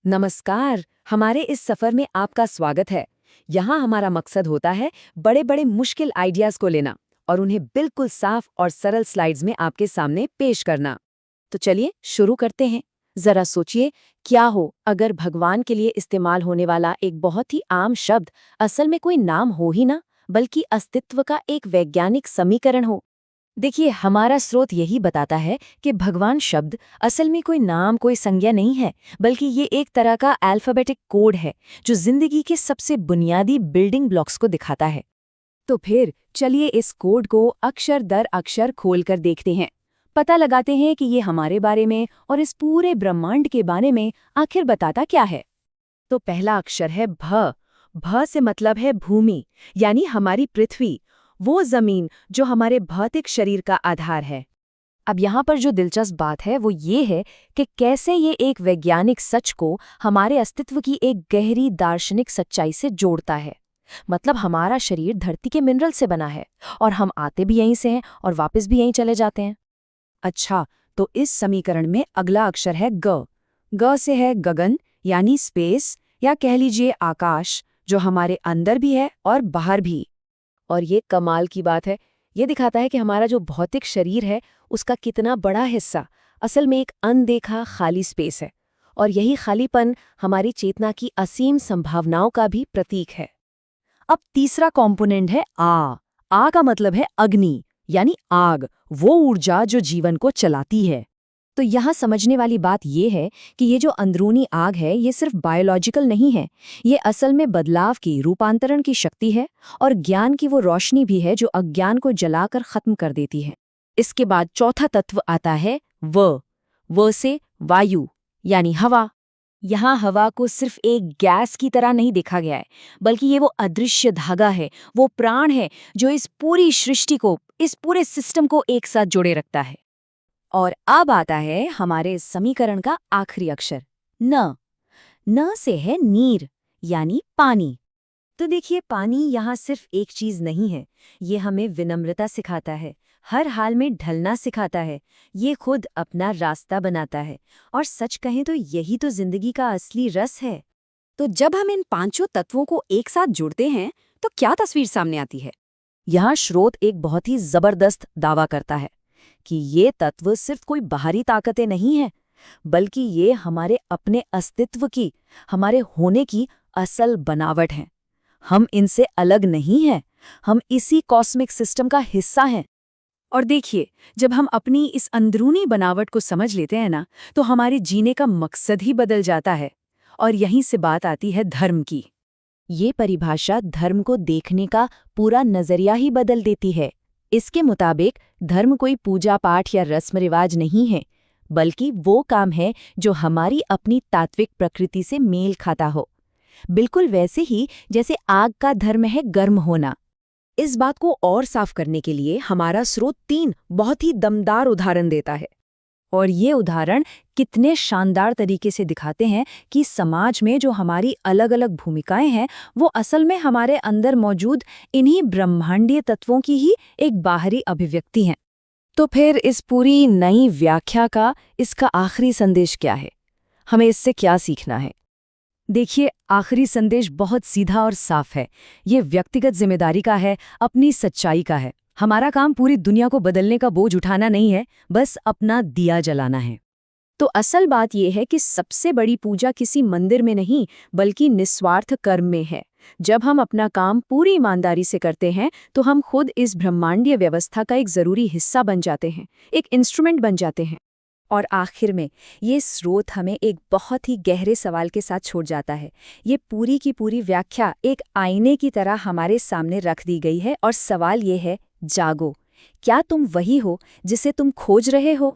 नमस्कार। हमारे इस सफर में आपका स्वागत है। यहाँ हमारा मकसद होता है बड़े बड़े मुश्किल आइडियाज को लेना और उन्हें बिल्कुल साफ और सरल स्लाइड्स में आपके सामने पेश करना। तो चलिए शुरू करते हैं। जरा सोचिए, क्या हो अगर भगवान के लिए इस्तेमाल होने वाला एक बहुत ही आम शब्द असल में कोई नाम हो ही ना, बल्कि अस्तित्व का एक वैज्ञानिक समीकरण हो। देखिए, हमारा स्रोत यही बताता है कि भगवान शब्द असल में कोई नाम, कोई संज्ञा नहीं है, बल्कि ये एक तरह का अल्फाबेटिक कोड है जो जिंदगी के सबसे बुनियादी बिल्डिंग ब्लॉक्स को दिखाता है। तो फिर चलिए इस कोड को अक्षर दर अक्षर खोलकर देखते हैं। पता लगाते हैं कि ये हमारे बारे में और इस पूरे ब्रह्मांड के बारे में आखिर बताता क्या है। तो पहला अक्षर है भ। भ से मतलब है भूमि, यानी हमारी पृथ्वी, वो जमीन जो हमारे भौतिक शरीर का आधार है। अब यहाँ पर जो दिलचस्प बात है वो ये है कि कैसे ये एक वैज्ञानिक सच को हमारे अस्तित्व की एक गहरी दार्शनिक सच्चाई से जोड़ता है। मतलब हमारा शरीर धरती के मिनरल से बना है और हम आते भी यहीं से हैं और वापस भी यहीं चले जाते हैं। अच्छा, तो इस समीकरण में अगला अक्षर है ग। ग से है गगन, यानी स्पेस, या कह लीजिए आकाश, जो हमारे अंदर भी है और बाहर भी। और ये कमाल की बात है, ये दिखाता है कि हमारा जो भौतिक शरीर है उसका कितना बड़ा हिस्सा असल में एक अनदेखा खाली स्पेस है, और यही खालीपन हमारी चेतना की असीम संभावनाओं का भी प्रतीक है। अब तीसरा कंपोनेंट है आ। आ का मतलब है अग्नि, यानी आग, वो ऊर्जा जो जीवन को चलाती है। तो यहाँ समझने वाली बात यह है कि ये जो अंदरूनी आग है ये सिर्फ बायोलॉजिकल नहीं है, ये असल में बदलाव की, रूपांतरण की शक्ति है और ज्ञान की वो रोशनी भी है जो अज्ञान को जलाकर खत्म कर देती है। इसके बाद चौथा तत्व आता है व से वायु, यानी हवा। यहाँ हवा को सिर्फ एक गैस की तरह नहीं देखा गया है, बल्कि ये वो अदृश्य धागा है, वो प्राण है जो इस पूरी सृष्टि को, इस पूरे सिस्टम को एक साथ जोड़े रखता है। और अब आता है हमारे इस समीकरण का आखिरी अक्षर न। न से है नीर, यानी पानी। तो देखिए, पानी यहाँ सिर्फ एक चीज नहीं है, ये हमें विनम्रता सिखाता है, हर हाल में ढलना सिखाता है, ये खुद अपना रास्ता बनाता है, और सच कहें तो यही तो जिंदगी का असली रस है। तो जब हम इन पांचों तत्वों को एक साथ जुड़ते हैं तो क्या तस्वीर सामने आती है? यहाँ स्रोत एक बहुत ही जबरदस्त दावा करता है कि ये तत्व सिर्फ कोई बाहरी ताकतें नहीं है, बल्कि ये हमारे अपने अस्तित्व की, हमारे होने की असल बनावट हैं। हम इनसे अलग नहीं हैं, हम इसी कॉस्मिक सिस्टम का हिस्सा हैं। और देखिए, जब हम अपनी इस अंदरूनी बनावट को समझ लेते हैं ना, तो हमारे जीने का मकसद ही बदल जाता है। और यहीं से बात आती है धर्म की। ये परिभाषा धर्म को देखने का पूरा नजरिया ही बदल देती है। इसके मुताबिक धर्म कोई पूजा पाठ या रस्म रिवाज नहीं है, बल्कि वो काम है जो हमारी अपनी तात्विक प्रकृति से मेल खाता हो। बिल्कुल वैसे ही जैसे आग का धर्म है गर्म होना। इस बात को और साफ करने के लिए हमारा स्रोत 3 बहुत ही दमदार उदाहरण देता है। और ये उदाहरण कितने शानदार तरीके से दिखाते हैं कि समाज में जो हमारी अलग अलग भूमिकाएं हैं, वो असल में हमारे अंदर मौजूद इन्हीं ब्रह्मांडीय तत्वों की ही एक बाहरी अभिव्यक्ति हैं। तो फिर इस पूरी नई व्याख्या का इसका आखिरी संदेश क्या है? हमें इससे क्या सीखना है? देखिए, आखिरी संदेश बहुत सीधा और साफ है। ये व्यक्तिगत जिम्मेदारी का है, अपनी सच्चाई का है। हमारा काम पूरी दुनिया को बदलने का बोझ उठाना नहीं है, बस अपना दिया जलाना है। तो असल बात यह है कि सबसे बड़ी पूजा किसी मंदिर में नहीं, बल्कि निस्वार्थ कर्म में है। जब हम अपना काम पूरी ईमानदारी से करते हैं तो हम खुद इस ब्रह्मांडीय व्यवस्था का एक जरूरी हिस्सा बन जाते हैं, एक इंस्ट्रूमेंट बन जाते हैं। और आखिर में ये स्रोत हमें एक बहुत ही गहरे सवाल के साथ छोड़ जाता है। ये पूरी की पूरी व्याख्या एक आईने की तरह हमारे सामने रख दी गई है, और सवाल ये है, जागो, क्या तुम वही हो जिसे तुम खोज रहे हो?